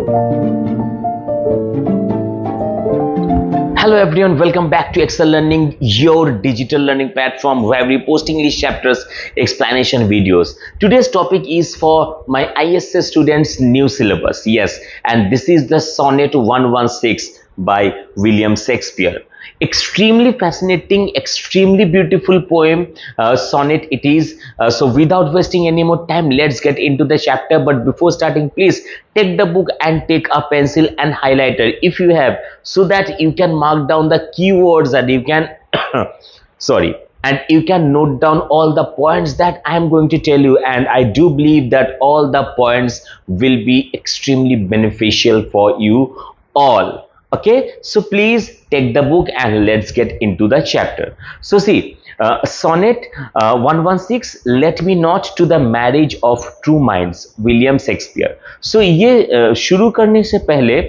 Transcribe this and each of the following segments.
Hello everyone, welcome back to Excel Learning, your digital learning platform where we post English chapters, explanation videos. Today's topic is for my ISS students' new syllabus. Yes, and this is the Sonnet 116 by William Shakespeare. Extremely fascinating, extremely beautiful poem, sonnet it is. So without wasting any more time, let's get into the chapter. But before starting, please take the book and take a pencil and highlighter if you have, so that you can mark down the keywords and you can sorry, and you can note down all the points that I am going to tell you, and I do believe that all the points will be extremely beneficial for you all. Okay, so please take the book and let's get into the chapter. So see, sonnet 116, let me not to the marriage of true minds, William Shakespeare. So ये शुरू करने से पहले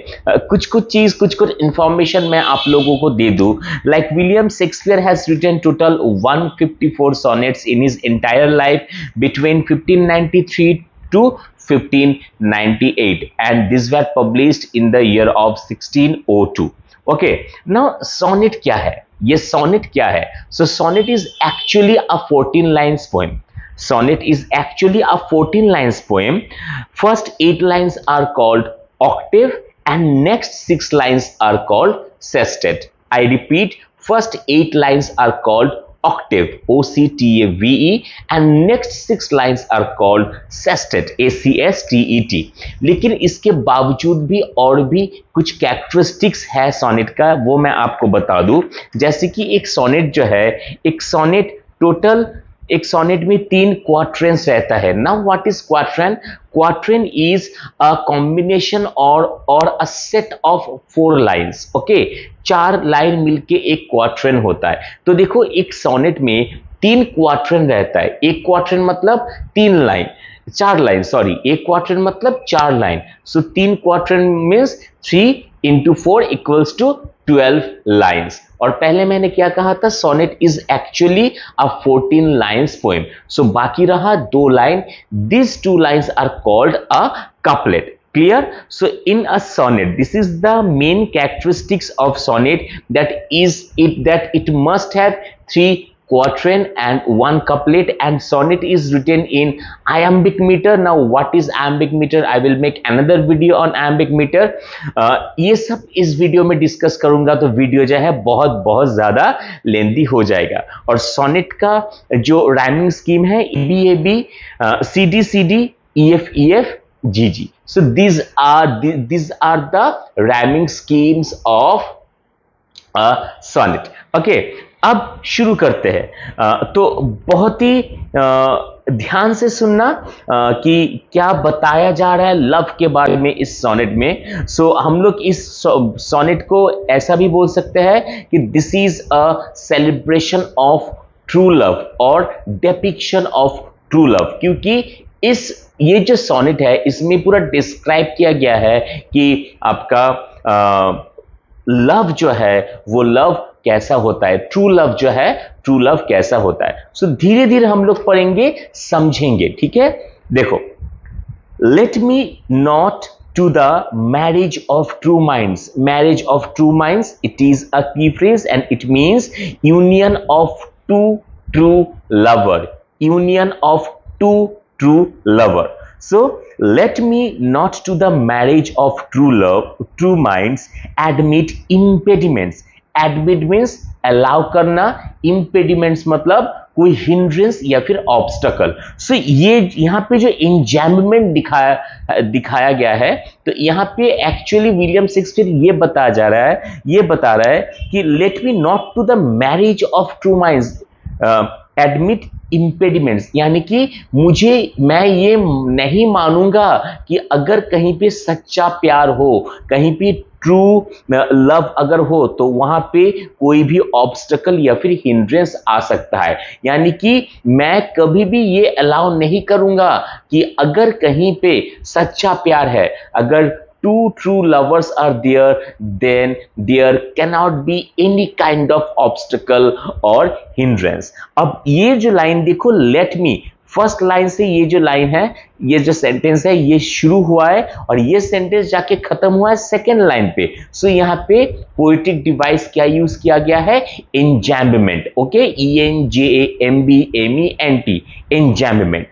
कुछ information मैं आप लोगों को दे दूं. Like William Shakespeare has written total 154 sonnets in his entire life between 1593 to 1598, and these were published in the year of 1602. Okay, now sonnet क्या है? ये sonnet क्या है? So sonnet is actually a 14 lines poem. Sonnet is actually a 14 lines poem. First 8 lines are called octave and next 6 lines are called sestet. I repeat, first 8 lines are called octave, OCTAVE, and next 6 lines are called sestet, ACSTET. लेकिन इसके बावजूद भी और भी कुछ characteristics है sonnet का, वो मैं आपको बता दूं. जैसे कि एक सोनेट जो है, एक सोनेट टोटल, एक सोनेट में 3 क्वाट्रेंस रहता है. Now what is quatrain? Quatrain is a combination और a set of 4 lines. Okay, 4 line मिलके एक क्वाट्रेन होता है. तो देखो, एक सोनेट में 3 क्वाट्रेन रहता है. एक क्वाट्रेन मतलब 3 लाइन, 4 लाइन, सॉरी, एक क्वाट्रेन मतलब 4 line. So 3 quatrain means 3 into 4 equals to 12 lines. और पहले मैंने क्या कहा था? Sonnet is actually a 14 lines poem. So बाकी रहा 2 line. This 2 lines are called a couplet. Clear? So in a sonnet, this is the main characteristics of sonnet, that it must have 3 quatrain and 1 couplet, and sonnet is written in iambic meter. Now what is iambic meter? I will make another video on iambic meter. ये सब इस video में discuss करूंगा तो video जो है बहुत ज्यादा लेंथी हो जाएगा. और sonnet का जो राइमिंग स्कीम है, EBAB, CD EF GG. So these are the rhyming schemes of a sonnet. Okay, अब शुरू करते हैं. तो बहुत ही ध्यान से सुनना कि क्या बताया जा रहा है लव के बारे में इस सोनेट में. सो हम लोग इस सोनेट को ऐसा भी बोल सकते हैं कि this is a celebration of true love और डेपिक्शन ऑफ ट्रू लव, क्योंकि ये जो सोनेट है, इसमें पूरा डिस्क्राइब किया गया है कि आपका लव जो है वो लव कैसा होता है, ट्रू लव जो है, ट्रू लव कैसा होता है. सो धीरे धीरे हम लोग पढ़ेंगे, समझेंगे. ठीक है, देखो, let me not to the marriage of true minds. Marriage of true minds, it is a key phrase and it means union of two true lover. Union of two true lover. So let me not to the marriage of true minds admit impediments. Admit means allow करना, impediments मतलब कोई hindrance या फिर obstacle. So ये यहाँ पे जो enjambment दिखाया गया है, तो यहाँ पे एक्चुअली विलियम शेक्सपियर ये बता रहा है कि let me not to the marriage of true minds admit impediments, यानी कि मैं ये नहीं मानूंगा कि अगर कहीं पे सच्चा प्यार हो, कहीं पे ट्रू लव अगर हो, तो वहां पे कोई भी ऑब्स्टकल या फिर हिंड्रेंस आ सकता है. यानी कि मैं कभी भी ये अलाउ नहीं करूंगा कि अगर कहीं पे सच्चा प्यार है, अगर two true lovers are there, then there cannot be any kind of obstacle or hindrance. अब ये जो लाइन देखो, let me, फर्स्ट लाइन से ये जो लाइन है, ये जो सेंटेंस है, ये शुरू हुआ है और ये सेंटेंस जाके खत्म हुआ है सेकेंड लाइन पे। सो यहाँ पे पोएटिक डिवाइस क्या यूज किया गया है? Enjambment. Okay, ENJAMBMENT, enjambment.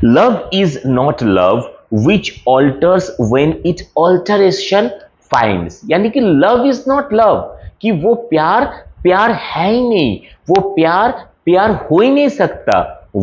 Love is not love which alters when it alteration finds। यानी कि love is not love, कि वो प्यार प्यार है ही नहीं, वो प्यार प्यार हो ही नहीं सकता।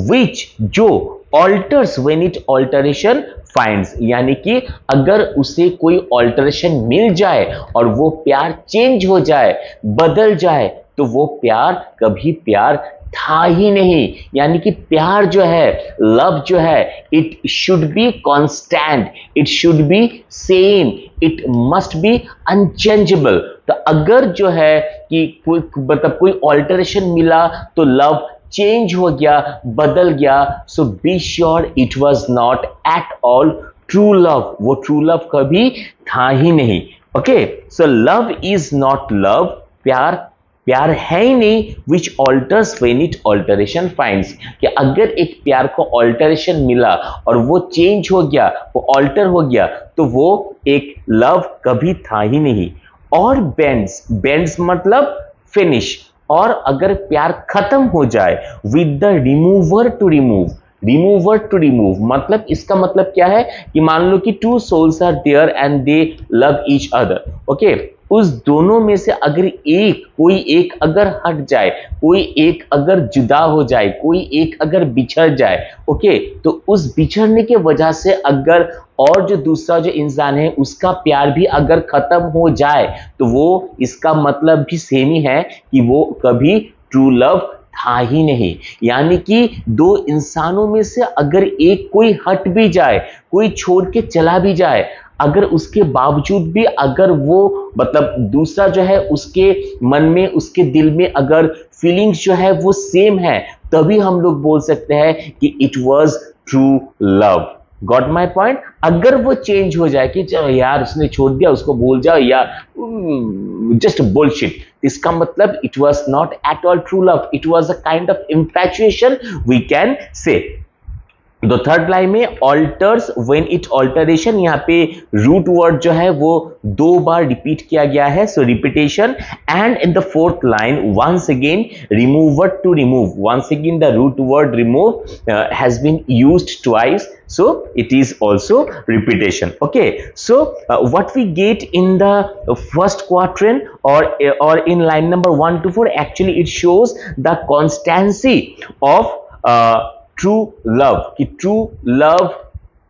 which, जो, alters when it alteration finds, यानी कि अगर उसे कोई ऑल्टरेशन मिल जाए और वो प्यार चेंज हो जाए, बदल जाए, तो वो प्यार कभी प्यार था ही नहीं। यानी कि प्यार जो है, लव जो है, it should be constant, it should be same, it must be unchangeable. तो अगर जो है कि कोई मतलब कोई ऑल्टरेशन मिला तो लव चेंज हो गया, बदल गया, so be sure it was not at all true love, वो ट्रू लव कभी था ही नहीं। Okay, so love is not love, प्यार प्यार है ही नहीं, which alters when it alteration finds, कि अगर एक प्यार को ऑल्टरेशन मिला और वो चेंज हो गया, वो ऑल्टर हो गया, तो वो एक लव कभी था ही नहीं। और बेंड्स, बेंड्स मतलब फिनिश, और अगर प्यार खत्म हो जाए, with the remover to remove, remover to remove मतलब इसका मतलब क्या है कि मान लो कि two souls are there and they love each other. Okay, उस दोनों में से अगर कोई एक अगर हट जाए, कोई एक अगर जुदा हो जाए, कोई एक अगर बिछड़ जाए, ओके, तो उस बिछड़ने के वजह से अगर और जो दूसरा जो इंसान है उसका प्यार भी अगर खत्म हो जाए, तो वो इसका मतलब भी सेम ही है कि वो कभी ट्रू लव था ही नहीं। यानी कि दो इंसानों में से अगर एक कोई हट भी जाए, कोई छोड़ के चला भी जाए, अगर उसके बावजूद भी अगर वो मतलब दूसरा जो है उसके मन में, उसके दिल में अगर फीलिंग्स जो है वो सेम है, तभी हम लोग बोल सकते हैं कि it was true love. Got my point? अगर वो चेंज हो जाए कि चलो यार उसने छोड़ दिया, उसको भूल जाओ यार, जस्ट बुलशिट, इसका मतलब it was not at all true love, it was a kind of infatuation we can say. तो थर्ड लाइन में ऑल्टर्स व्हेन इट ऑल्टरेशन, यहाँ पे रूट वर्ड जो है वो दो बार रिपीट किया गया है, so repetition. And in the fourth line once again remover to remove, once again the root word remove has been used twice, so it is also repetition. Okay, so what we get in the first quatrain or in line number 1 to 4, actually it shows the constancy of true love, कि true love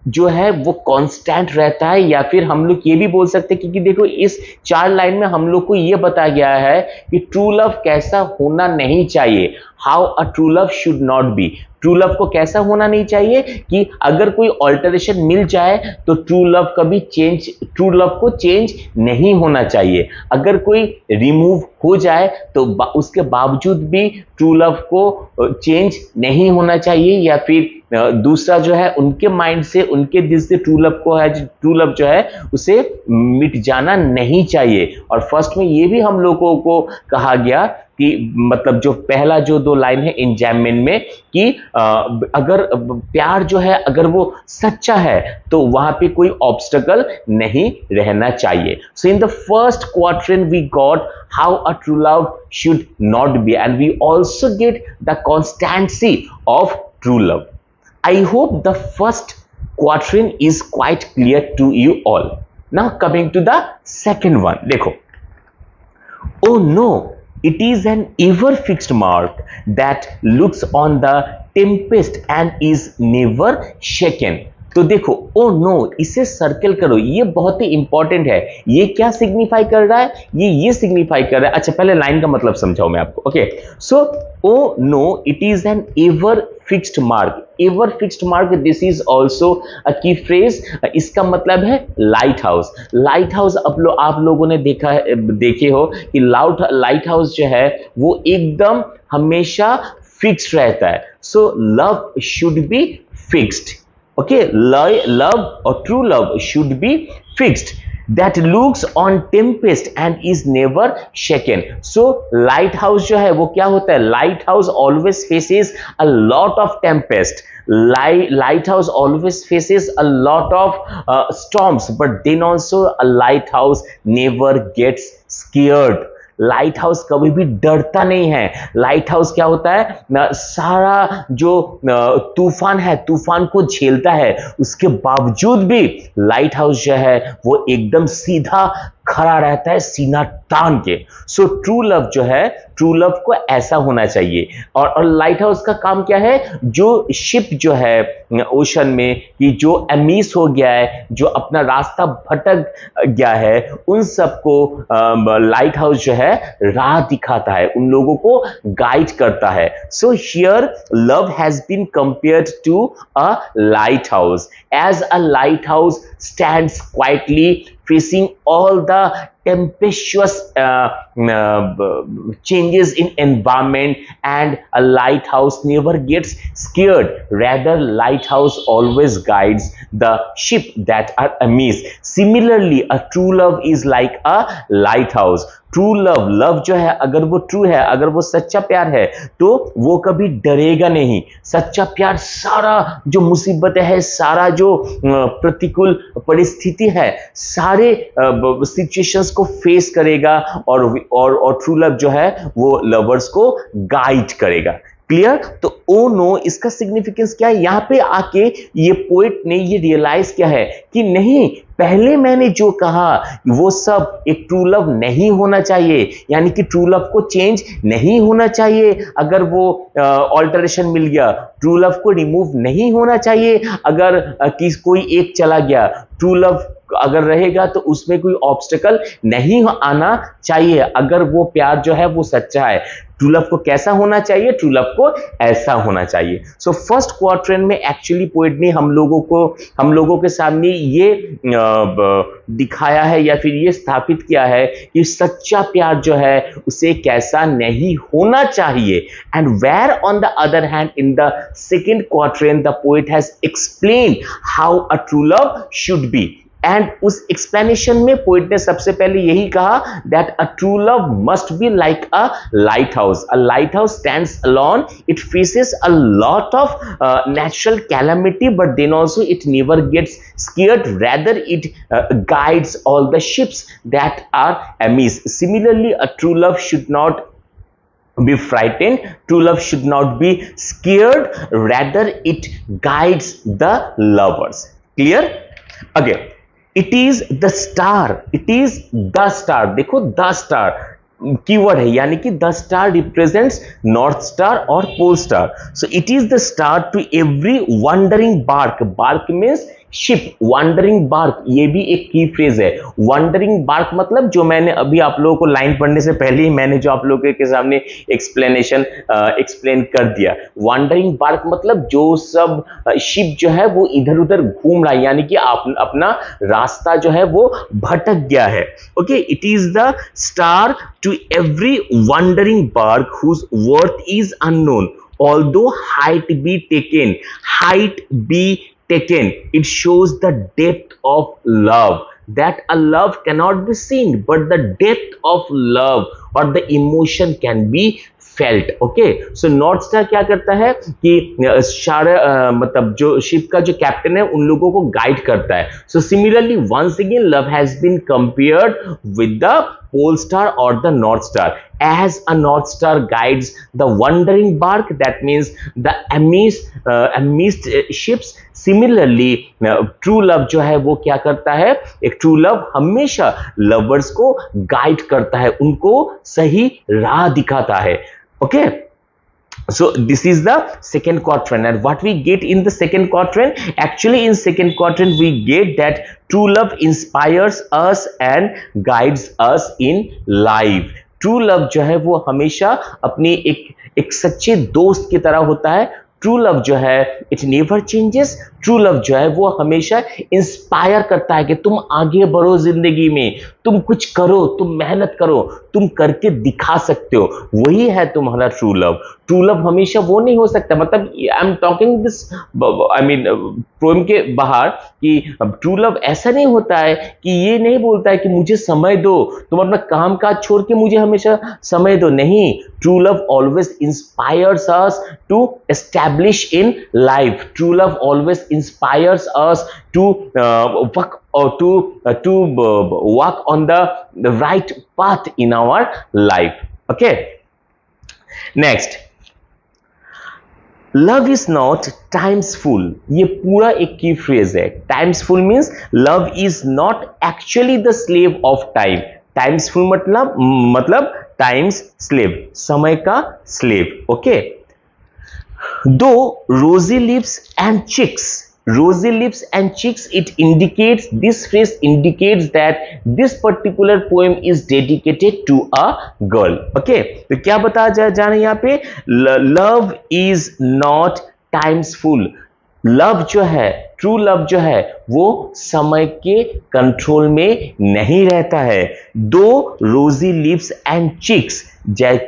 जो है वो constant रहता है। या फिर हम लोग ये भी बोल सकते हैं क्योंकि देखो इस चार लाइन में हम लोग को ये बताया गया है कि ट्रू लव कैसा होना नहीं चाहिए, how a true love should not B. True love को कैसा होना नहीं चाहिए कि अगर कोई ऑल्टरेशन मिल जाए तो ट्रू लव कभी चेंज, ट्रू लव को चेंज नहीं होना चाहिए। अगर कोई रिमूव हो जाए तो उसके बावजूद भी ट्रू लव को चेंज नहीं होना चाहिए, या फिर दूसरा जो है उनके माइंड से, उनके दिल से ट्रू लव को है, ट्रू लव जो है उसे मिट जाना नहीं चाहिए। और फर्स्ट में ये भी हम लोगों को कहा गया कि मतलब जो पहला जो दो लाइन है एंजैम्बमेंट में कि अगर प्यार जो है अगर वो सच्चा है तो वहां पे कोई ऑब्स्टेकल नहीं रहना चाहिए। So in the first quadrant we got how a true love should not be, and we also get the constancy of true love. I hope the first quatrain is quite clear to you all. Now coming to the second one, देखो, oh no, it is an ever fixed mark that looks on the tempest and is never shaken. तो देखो oh no, इसे circle करो, ये बहुत ही important है। ये क्या सिग्निफाई कर रहा है? ये सिग्निफाई कर रहा है, अच्छा पहले लाइन का मतलब समझाऊं मैं आपको। Okay, so O no it is an ever fixed mark, ever fixed mark, this is also a key phrase. इसका मतलब है लाइट हाउस। लाइट हाउस आप लोगों ने देखे हो कि लाइट हाउस जो है वो एकदम हमेशा फिक्स्ड रहता है। So love should be fixed. Okay, love or true love should be fixed. that looks on tempest and is never shaken. So lighthouse जो है वो क्या होता है? Lighthouse always faces a lot of tempest. Lighthouse always faces a lot of storms, but then also a lighthouse never gets scared. Light house कभी भी डरता नहीं है. लाइट हाउस क्या होता है? सारा जो तूफान है, तूफान को झेलता है, उसके बावजूद भी लाइट हाउस जो है वो एकदम सीधा खड़ा रहता है, सीना तान के. सो ट्रू लव जो है, ट्रू लव को ऐसा होना चाहिए. और लाइट हाउस का काम क्या है? जो शिप जो है ओशन में, कि जो अमीस हो गया है, जो अपना रास्ता भटक गया है, उन सबको लाइट हाउस जो है राह दिखाता है, उन लोगों को गाइड करता है. So here love has been compared to a lighthouse. As a lighthouse stands quietly facing all the tempestuous changes in environment, and a lighthouse never gets scared. Rather, lighthouse always guides the ship that are amiss. Similarly, a true love is like a lighthouse. True love, love जो है अगर वो true है, अगर वो सच्चा प्यार है, तो वो कभी डरेगा नहीं. सच्चा प्यार सारा जो मुसीबतें है, सारा जो प्रतिकूल परिस्थिति है, सारे सिचुएशंस को फेस करेगा, और ट्रू लव जो है वो लवर्स को गाइड करेगा. क्लियर? तो ओ नो, इसका सिग्निफिकेंस क्या है? यहां पे आके ये पोएट ने ये रियलाइज किया है कि नहीं, पहले मैंने जो कहा वो सब एक ट्रू लव नहीं होना चाहिए, यानी कि ट्रू लव को चेंज नहीं होना चाहिए. अगर वो ऑल्टरेशन मिल गया, ट्रू लव को रिमूव नहीं होना चाहिए. अगर कोई एक चला गया, ट्रू लव अगर रहेगा तो उसमें कोई ऑब्स्टेकल नहीं आना चाहिए. अगर वो प्यार जो है वो सच्चा है, ट्रू लव को कैसा होना चाहिए? ट्रू लव को ऐसा होना चाहिए. सो फर्स्ट क्वाड्रेंट में एक्चुअली पोएट ने हम लोगों के सामने ये दिखाया है, या फिर ये स्थापित किया है कि सच्चा प्यार जो है उसे कैसा नहीं होना चाहिए. And where on the other hand in the second quadrant the poet has explained how a true love should be. And उस एक्सप्लेनेशन में पोएट ने सबसे पहले यही कहा that a true love must be like a lighthouse. A lighthouse stands alone, it faces a lot of natural calamity, but then also it never gets scared. Rather it guides all the ships that are amiss. Similarly, a true love should not be frightened, true love should not be scared, rather it guides the lovers. Clear? Again, it is the star, it is the star. देखो the star keyword है, यानी कि the star represents north star और pole star. So it is the star to every wandering bark. Bark means ship. Wandering bark ये भी एक की phrase है. वंडरिंग बार्क मतलब जो मैंने अभी आप लोगों को लाइन पढ़ने से पहले ही मैंने जो आप लोगों के सामने एक्सप्लेन कर दिया. वंडरिंग बार्क मतलब जो सब शिप जो है वो इधर उधर घूम रहा है, यानी कि अपना रास्ता जो है वो भटक गया है. Okay, it is the star to every wandering bark whose worth is unknown, although height be taken, it shows the depth of love, that a love cannot be seen, but the depth of love or the emotion can be felt. Okay, so north star क्या करता है कि मतलब जो ship का जो captain है उन लोगों को गाइड करता है. So similarly once again love has been compared with the pole star or the north star. As a north star guides the wandering bark, that means the amazed ships, similarly true love जो है वो क्या करता है? एक true love हमेशा lovers को guide करता है, उनको सही राह दिखाता है. Okay, so this is the second quadrant, and what we get in the second quadrant? Actually in second quadrant we get that true love inspires us and guides us in life. True love जो है वो हमेशा अपनी एक सच्चे दोस्त की तरह होता है. ट्रू लव जो है it never changes. True love जो है वो हमेशा इंस्पायर करता है कि तुम आगे बढ़ो जिंदगी में, तुम कुछ करो, तुम मेहनत करो, तुम करके दिखा सकते हो, वही है तुम्हारा ट्रू लव। ट्रू लव हमेशा वो नहीं हो सकता, मतलब I am talking this, I mean poem के बाहर, कि ट्रू लव ऐसा नहीं होता है कि ये नहीं बोलता है कि मुझे समय दो, तुम अपना काम काज छोड़ के मुझे हमेशा समय दो, नहीं। True love always inspires us to establish in life, true love always inspires us to work or to walk on the right path in our life. Okay, next, love is not times full. ये पूरा एक की phrase है। times full means love is not actually the slave of time. times full मतलब times slave, समय का slave. Okay, though rosy lips and cheeks, rosy lips and cheeks, it indicates, this phrase indicates that this particular poem is dedicated to a girl. Okay, तो क्या बताया जा रहा है यहाँ पे, love is not times full. Love जो है, ट्रू लव जो है, वो समय के कंट्रोल में नहीं रहता है। दो रोजी लिप्स एंड चिक्स,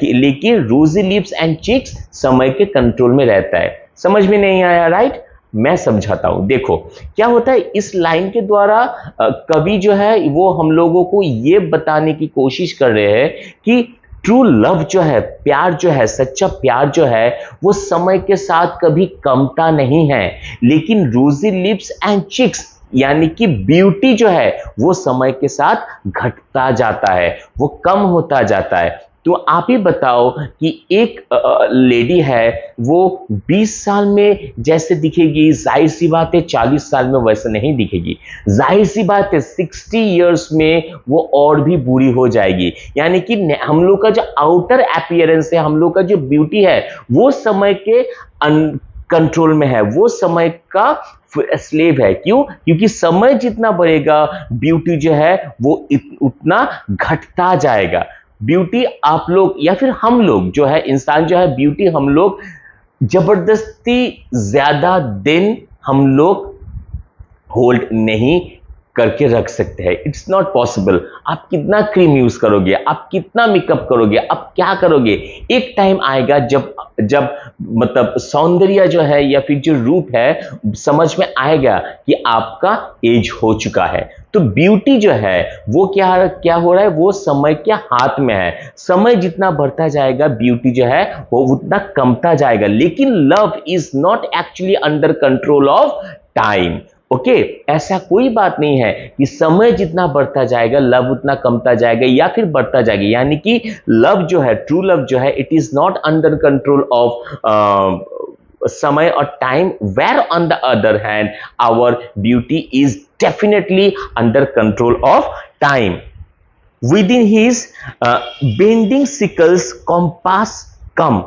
लेकिन रोजी लिप्स एंड चिक्स समय के कंट्रोल में रहता है। समझ में नहीं आया, राइट? मैं समझाता हूं। देखो क्या होता है, इस लाइन के द्वारा कवि जो है वो हम लोगों को ये बताने की कोशिश कर रहे हैं कि ट्रू लव जो है, प्यार जो है, सच्चा प्यार जो है, वो समय के साथ कभी कमता नहीं है, लेकिन रोजी लिप्स एंड चिक्स यानी कि ब्यूटी जो है वो समय के साथ घटता जाता है, वो कम होता जाता है। तो आप ही बताओ कि एक लेडी है, वो 20 साल में जैसे दिखेगी, जाहिर सी बात है 40 साल में वैसे नहीं दिखेगी, जाहिर सी बात है 60 इयर्स में वो और भी बुरी हो जाएगी। यानी कि हम लोग का जो आउटर अपीयरेंस है, हम लोग का जो ब्यूटी है, वो समय के कंट्रोल में है, वो समय का स्लेव है। क्यों? क्योंकि समय जितना बढ़ेगा ब्यूटी जो है वो उतना घटता जाएगा। ब्यूटी आप लोग या फिर हम लोग जो है, इंसान जो है, ब्यूटी हम लोग जबरदस्ती ज्यादा दिन हम लोग होल्ड नहीं करके रख सकते हैं। It's not possible. आप कितना क्रीम यूज करोगे, आप कितना मेकअप करोगे, आप क्या करोगे, एक टाइम आएगा जब मतलब सौंदर्य जो है या फिर जो रूप है, समझ में आएगा कि आपका एज हो चुका है। तो ब्यूटी जो है वो क्या हो रहा है, वो समय के हाथ में है। समय जितना बढ़ता जाएगा ब्यूटी जो है वो उतना कमता जाएगा। लेकिन love is not actually under control of time. Okay, ऐसा कोई बात नहीं है कि समय जितना बढ़ता जाएगा लव उतना कमता जाएगा या फिर बढ़ता जाएगा। यानी कि लव जो है, ट्रू लव जो है, it is not under control of समय और time, where on the other hand our beauty is definitely under control of time. Within his bending sickles compass come,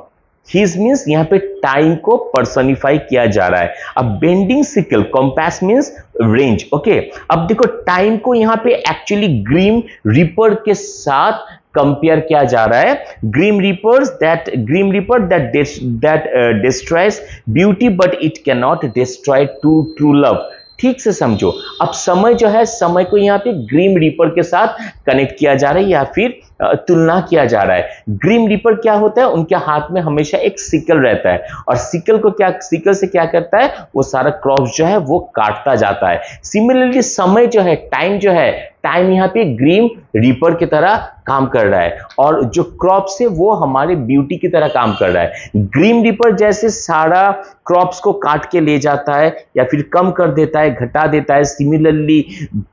his means यहाँ पे time को personify किया जा रहा है। अब bending sickle, compass means range. Okay, अब देखो टाइम को यहाँ पे एक्चुअली ग्रीम रीपर के साथ कंपेयर किया जा रहा है। Grim reaper that destroys beauty but it cannot destroy true love. ठीक से समझो। अब समय जो है, समय को यहाँ पे ग्रीम रीपर के साथ कनेक्ट किया जा रहा है या फिर तुलना किया जा रहा है। ग्रीम रीपर क्या होता है, उनके हाथ में हमेशा एक सिकल रहता है और सिकल से क्या करता है, वो सारा क्रॉप्स जो है वो काटता जाता है। सिमिलरली समय जो है, टाइम जो है, टाइम यहाँ पे ग्रीम रीपर की तरह काम कर रहा है और जो क्रॉप्स है वो हमारे ब्यूटी की तरह काम कर रहा है। ग्रीम रीपर जैसे सारा क्रॉप्स को काट के ले जाता है या फिर कम कर देता है, घटा देता है, सिमिलरली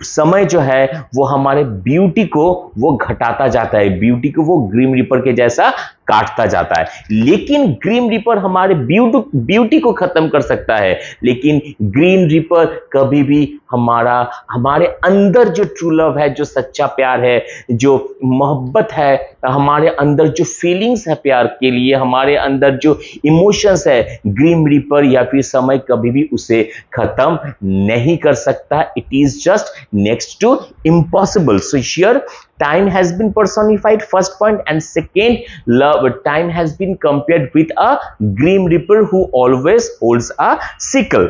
समय जो है वो हमारे ब्यूटी को वो घटाता जाता है, ब्यूटी को वो ग्रीम रीपर के जैसा काटता जाता है। लेकिन ग्रीन रीपर हमारे ब्यूटी को खत्म कर सकता है, लेकिन ग्रीन रीपर कभी भी हमारे अंदर जो ट्रू लव है, जो सच्चा प्यार है, जो मोहब्बत है, हमारे अंदर जो फीलिंग्स है प्यार के लिए, हमारे अंदर जो इमोशंस है, ग्रीन रीपर या फिर समय कभी भी उसे खत्म नहीं कर सकता। It is just next to impossible. So here time has been personified, first point, and second, love, time has been compared with a grim reaper who always holds a sickle.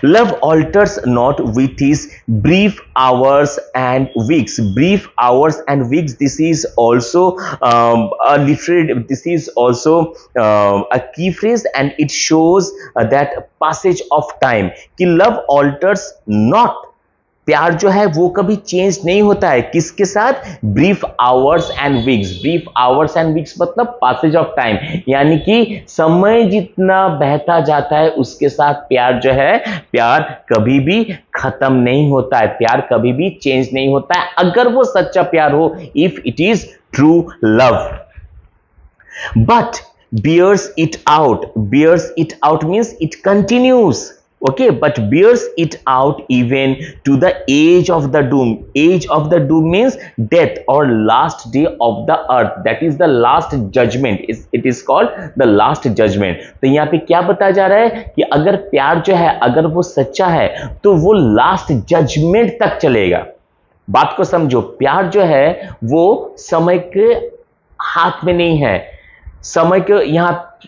Love alters not with his brief hours and weeks. Brief hours and weeks. This is also a literary. This is also a key phrase, and it shows that passage of time. कि love alters not. प्यार जो है वो कभी change नहीं होता है किसके साथ? Brief hours and weeks. Brief hours and weeks मतलब पासेज ऑफ टाइम, यानी कि समय जितना बहता जाता है उसके साथ प्यार जो है, प्यार कभी भी खत्म नहीं होता है, प्यार कभी भी चेंज नहीं होता है अगर वो सच्चा प्यार हो, if it is true love. But bears it out means it continues. Okay, but bears it out even to the age of the doom. Age of the doom means death or last day of the earth. That is the last judgment. It is called the last judgment. तो यहाँ पे क्या बताया जा रहा है कि अगर प्यार जो है अगर वो सच्चा है तो वो लास्ट जजमेंट तक चलेगा. बात को समझो, प्यार जो है वो समय के हाथ में नहीं है. समय के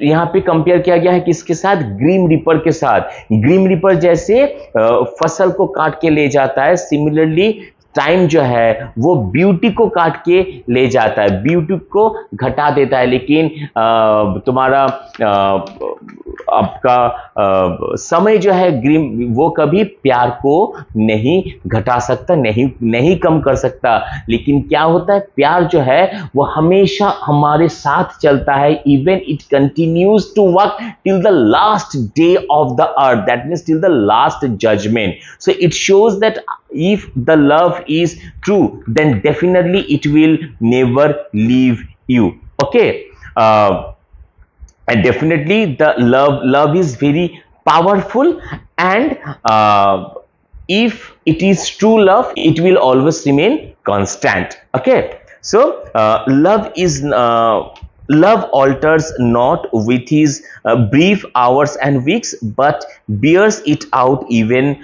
यहाँ पे कंपेयर किया गया है किसके साथ? ग्रीन रिपर के साथ. ग्रीन रिपर जैसे फसल को काट के ले जाता है, सिमिलरली टाइम जो है वो ब्यूटी को काट के ले जाता है, ब्यूटी को घटा देता है, लेकिन तुम्हारा आपका समय जो है ग्रीन, वो कभी प्यार को नहीं घटा सकता, नहीं कम कर सकता. लेकिन क्या होता है, प्यार जो है वो हमेशा हमारे साथ चलता है. Even it continues to work till the last day of the earth. That means till the last judgment. So it shows that if the love is true, then definitely it will never leave you. Okay, and definitely the love is very powerful, and if it is true love, it will always remain constant. Okay, so love alters not with his brief hours and weeks, but bears it out even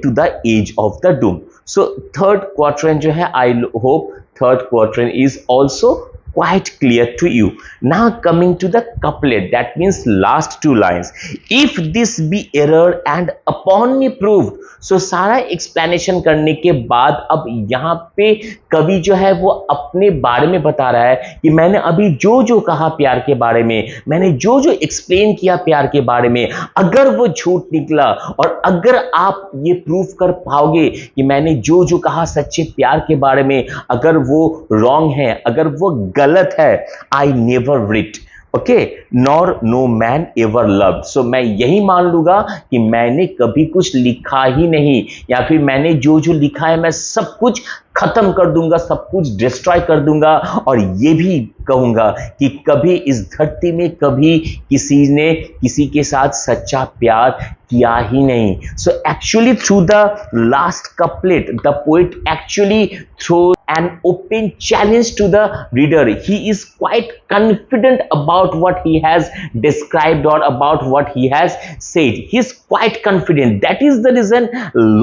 to the age of the doom. So third quatrain जो है, I hope third quatrain is also quite clear to you. Now coming to the couplet, that means last two lines. If this be error and upon me proved. So सारा explanation करने के बाद अब यहाँ पे कवि जो है वो अपने बारे में बता रहा है कि मैंने अभी जो कहा प्यार के बारे में, मैंने जो एक्सप्लेन किया प्यार के बारे में, अगर वो झूठ निकला और अगर आप ये प्रूफ कर पाओगे कि मैंने जो कहा सच्चे प्यार के बारे में, अगर वो रॉन्ग है, अगर वो गलत है, I never writ. Okay, nor no man ever love. सो मैं यही मान लूंगा कि मैंने कभी कुछ लिखा ही नहीं, या फिर मैंने जो लिखा है मैं सब कुछ खत्म कर दूंगा, सब कुछ डिस्ट्रॉय कर दूंगा, और ये भी कहूंगा कि कभी इस धरती में कभी किसी ने किसी के साथ सच्चा प्यार किया ही नहीं. So actually through the last couplet the poet actually throw an open challenge to the reader. He is quite confident about what he has described or about what he has said. He is quite confident. That is the reason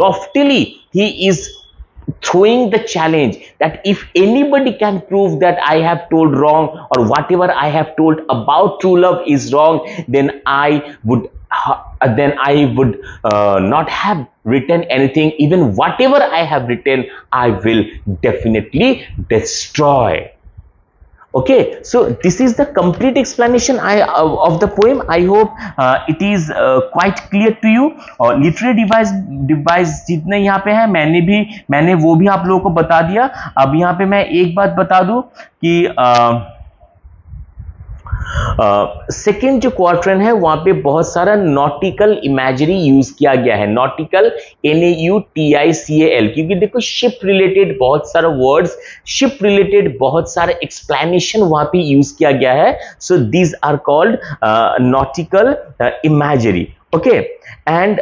loftily he is throwing the challenge that if anybody can prove that I have told wrong or whatever I have told about true love is wrong, then I would not have written anything. Even whatever I have written, I will definitely destroy. Okay, so this is the complete explanation of the poem. I hope it is quite clear to you. और literary device जितने यहाँ पे है मैंने वो भी आप लोगों को बता दिया. अब यहाँ पे मैं एक बात बता दूं कि सेकेंड जो क्वार्टरन है वहां पे बहुत सारा नॉटिकल इमेजरी यूज किया गया है. नॉटिकल NAUTICAL, क्योंकि देखो शिप रिलेटेड बहुत सारा वर्ड्स, शिप रिलेटेड बहुत सारे एक्सप्लेनेशन वहां पे यूज किया गया है. So these are called nautical imagery. Okay, and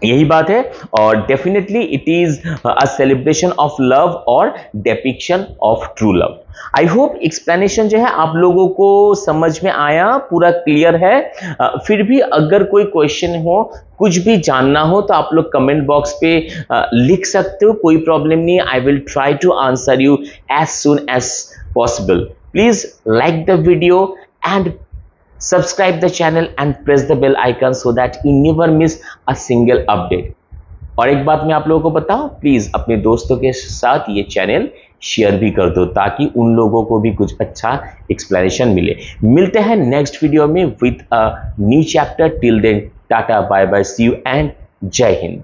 यही बात है. और definitely it is a celebration of love और depiction of true love. I hope explanation जो है आप लोगों को समझ में आया, पूरा क्लियर है. फिर भी अगर कोई क्वेश्चन हो, कुछ भी जानना हो, तो आप लोग कमेंट बॉक्स पे लिख सकते हो, कोई प्रॉब्लम नहीं. I will try to answer you as soon as possible. Please like the video and Subscribe the channel and press the bell icon so that you never miss a single update. और एक बात मैं आप लोगों को बताऊं, please अपने दोस्तों के साथ ये चैनल शेयर भी कर दो ताकि उन लोगों को भी कुछ अच्छा एक्सप्लेनेशन मिले। मिलते हैं नेक्स्ट वीडियो में with a new chapter. Till then tata bye bye, see you and Jai Hind.